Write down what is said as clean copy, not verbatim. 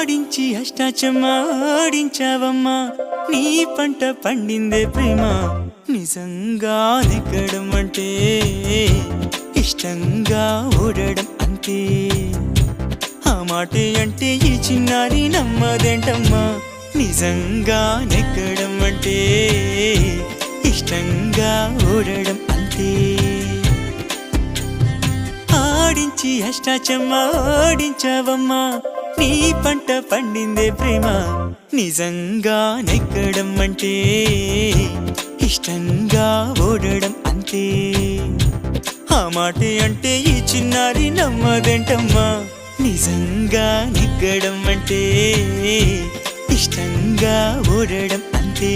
ఆడించి అష్టాచమ్మా ఆడించావమ్మా నీ పంట పండిందే ప్రేమ నిజంగా నెగ్గడం అంటే ఇష్టంగా ఓడడం అంతే ఆ మాటే అంటే ఈ చిన్నారి నమ్మదేంటమ్మా నిజంగా నెగ్గడం అంటే ఇష్టంగా ఓడడం అంతే ఆడించి అష్టాచమ్మా ఆడించావమ్మా నీ పంట పండిందే ప్రేమ నిజంగా నెగ్గడం అంటే ఇష్టంగా ఓడడం అంతే ఆ మాటే అంటే ఈ చిన్నారి నమ్మదేంటమ్మా నిజంగా నెగ్గడం అంటే ఇష్టంగా ఓడడం అంతే